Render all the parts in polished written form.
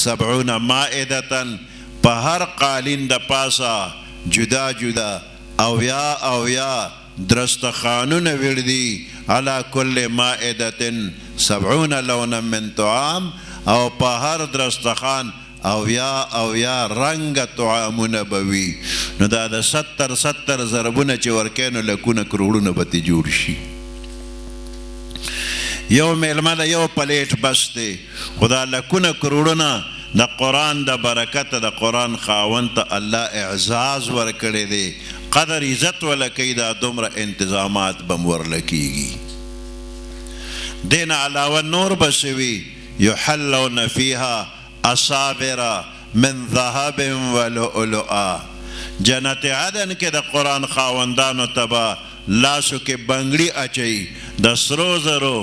70 مائدتن په هر قالین د پاسا جدا جدا اویا درستخانونه وردی علی کل مائدتن 70 لونا من طعام او په هر درستخان اویا رنگ طعامونه بوي نو دا د 70 ضربونه چې ورکینو لکونه کروڑونه به جوړ شي یو میلمه د یو پلیټ بس دی خدا لکونه کروڑونه د قرآن د برکت د قرآن خاوند ته الله اعزاز ورکړی دی قدر عزت ولکې دا دومره انتظامات بم ورلکېږي دین علاوه نور بسوي یحلون فیها اصابر من ذهب ولؤلؤا جنت عدن کې د قرآن خاوندانو تبا لاسو کې بنگړي اچي د سرو زرو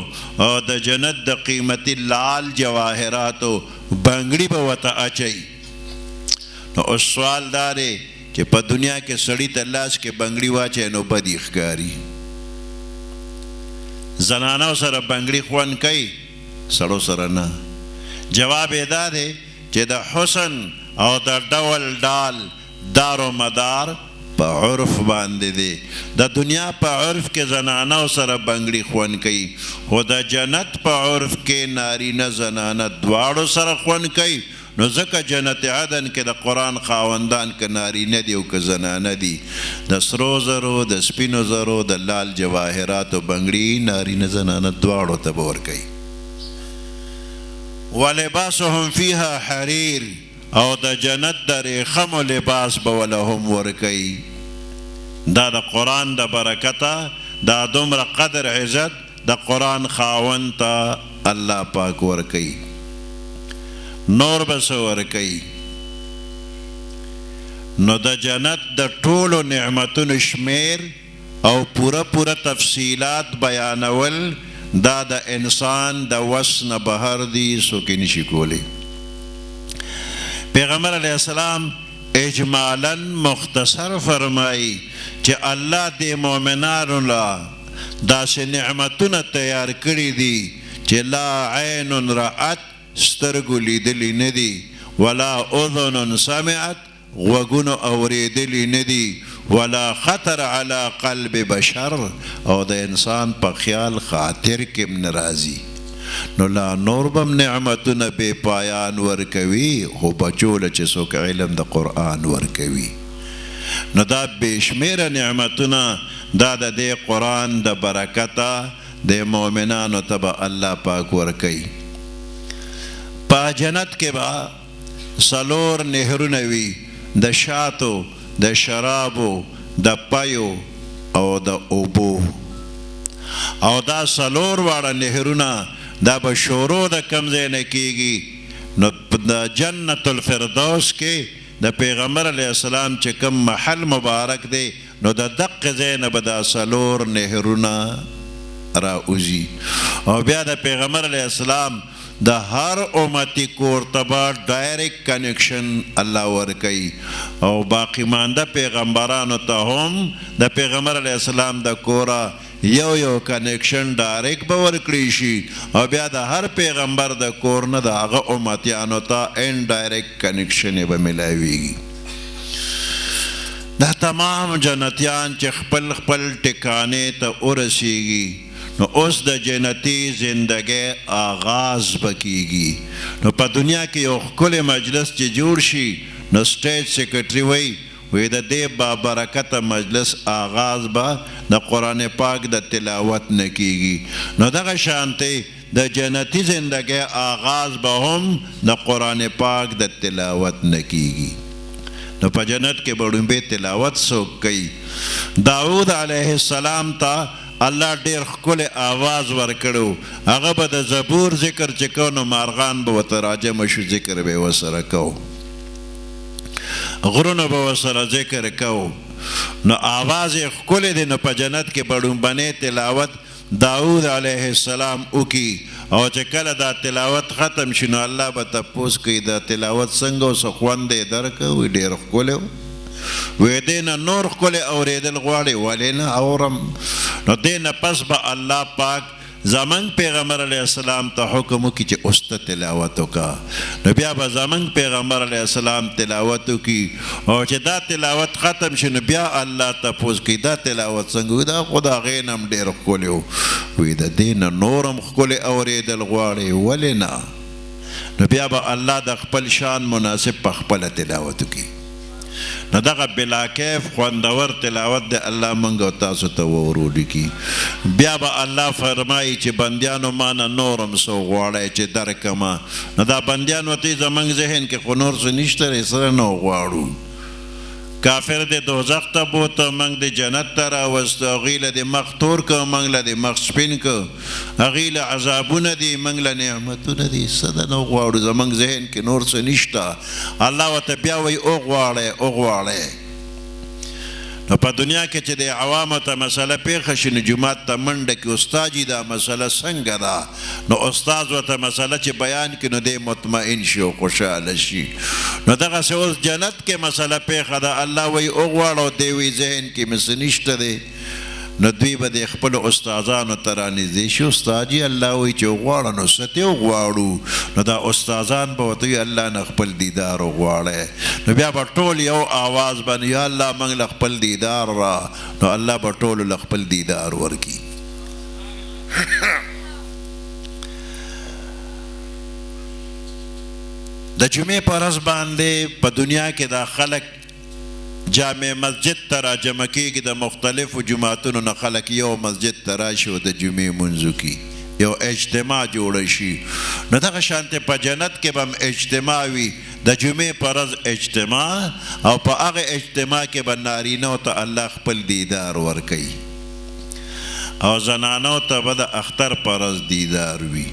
او د جنت د قیمتي لال جواهراتو بنگړي به ورته اچي نو اوس سوال دا دی چې په دنیا کې سړي ته لاس کې بنگړي واچي نو بدي ښکاري زنانو سره بنگړي خوند کوي سړو سره نه جواب یې دا دی چې د حسن او د ډول ډال دار و مدار په عرف باندې دی د دنیا په عرف کې زنانو سره بنگړي خوند کوي خو د جنت په عرف کې نارینه زنانه دواړو سره خوند کوي نو ځکه جنت عدن کې د قرآن خاوندان که نارینه دی او که زنانه دی د سرو زرو د سپینو زرو د لال جواهراتو بنگړي نارینه زنانه دواړو ته به ورکوي ولباسهم فيها حرير او د جنت د ریخم لباس به ولهم ورکوي دا د قرآن د برکته دا دومره قدر عزت د قرآن خاوند ته الله پاک ورکوي نور به څه ورکوي نو د جنت د ټولو نعمتونو شمیر او پوره تفصیلات بیانول دا د انسان د وس نه بهر دي څوک یې نشي کولی پیغمبر علیه السلام اجمالا مختصر فرمایی چې الله د مؤمنانو لا داسې نعمتونه تیار کړي دي چې لا عین رأت سترګو لیدلی نه دي ولا اذن سمعت غوږونو اوریدلی نه دي ولا خطر على قلب بشر او د انسان په خیال خاطر کې نه راځي نو لا نور بم نعمتونه بے پایان ورکوي خو بچوله چې څوک علم د قرآن ورکوي نو دا بشمیره نعمتونه دا د دې قرآن د برکته د مؤمنانو ته به الله پاک ورکوي په جنت کې به څلور نهرونه وي د شاتو د شرابو د پیو او د اوبو او دا څلور واړه نهرونه دا به شروع د کوم ځای نه کېږي نو د جنت الفردوس کې د پیغمبر علیه السلام چې کوم محل مبارک دی نو د دقې ځای نه به دا څلور نهرونه راوځي او بیا د پیغمبر علیه السلام د هر امتی کور ته به ډایرکټ کنیکشن الله ورکوي او باقی مانده پیغمبرانو ته هم د پیغمبر علیه السلام د کوره یو کنیکشن ډایرکټ به ورکړی شي او بیا د هر پیغمبر د کور نه د هغه امتیانو ته انډایرکټ کنیکشن یې به میلاویږي دا تمام جنتیان چې خپل ټکانې ته ورسیږي نو اوس د جنتی زندگی آغاز بکیږي نو په دنیا کې یو ښکلی مجلس چې جوړ شي نو سټیج سیکرټري وی د دې با برکته مجلس آغاز به د قرآن پاک د تلاوت نه کیږي نو دغه شانتی د جنتی زندگی آغاز به هم د قرآن پاک د تلاوت نه کیږي نو په جنت کې به ړومبې تلاوت څوک کوي داود علیه السلام ته الله ډیر ښکلی آواز ورکړو هغه به د زبور ذکر چې کو نو مارغان به ورته راجمع شو ذکر به یې ورسره کو غرونه به ورسره ذکر کو نو آواز یې ښکلی دی نو په جنت کې به ړومبنی تلاوت داود علیه السلام وکي او چې کله دا تلاوت ختم شي نو الله به تپوس کوي دا تلاوت څنګه او څه خوند یې درکه وي ډېر ښکلی وی دینا نور ښکلی اورېدل غواړي ولې نه اورم نو دینا پس به الله پاک زمنګ پیغمبر علیه السلام ته حکم وکړي چې اوس ته تلاوت وکړه نو بیا به زمنګ پیغمبر علیه السلام تلاوت وکړي او چې دا تلاوت ختم شي نو بیا الله تپوس کوي دا تلاوت څنګه وي دا خو د هغې نه هم ډېر ښکلی و وایي د دې نه نور هم ښکلی اورېدل غواړې ولې نه نو بیا به الله د خپل شان مناسب په خپله تلاوت وکړي نو دغه بلاکیف خوندور تلاوت د الله موږ او تاسو ته وورولي کی بیا به الله فرمایي چې بندیانو ما نه نور هم څه غواړئ چې درکمه نو دا بندیان ورته زموږ ذهن کې خو نور څه نشته دی سره نه غواړو کافر د دوزخ ته بوته موږ د جنت ته راوستو هغوی له د مخ تور که موږ له د مخ سپین که هغوی له عذابونه دي موږ له نعمتونه دي څه ده نه غواړو زموږ ذهن کې نور څه نشته الله ورته بیا وایي وغواړئ وغواړئ نو په دنیا کې چې د عوامو ته مسله پیښه شي نو جومات ته منډه کړي استاد جي دا مسله څنګه ده نو استاد ورته مسله چې بیان کړي نو دی مطمئن شي او خوشحاله شي نو دغسې اوس جنت کې مسله پیښه ده الله وایي وغواړه دی وایي ذهن کې مې څه نشته دی نو دوی به د خپلو استادانو ته رانږدې شي استاد جي الله وایي چې وغواړه نو څه ته وغواړو نو دا استادان به ورته وایي الله نه خپل دیدار وغواړئ نو بیا به ټول یو آواز باندې یا الله موږ له خپل دیدار را نو الله به ټولو له خپل دیدار ورکړي د جمعې په ورځ باندې په دنیا کې دا خلک جامع مسجد ته راجمع کېږي د مختلفو جماعتونو نه خلک یو مسجد ته راشي او د جمعې لمونځ وکړي یو اجتماع جوړه شي نو دغه شانتې په جنت کې به هم اجتماع وي د جمعې په ورځ اجتماع او په هغه اجتماع کې به نارینهو ته الله خپل دیدار ورکوي او زنانو ته به د اختر په ورځ دیدار وي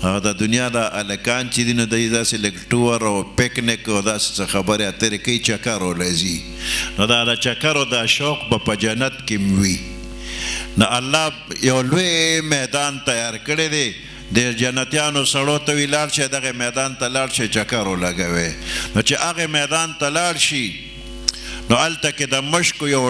او د دنیا د هلکان چې دي نو دوی داسې لږ ټور او پکنیک او داسې څه خبرې اترې کوي چکر ولځي نو دا د چکرو دا شوق به په جنت کې وي نو الله یو لوی میدان تیار کړی دی د جنتیانو سړو ته وي لاړ شئ دغه میدان ته لاړ شئ چکر ولګوئ نو چې هغې میدان ته لاړ شي نو هلته کې د مشکو یو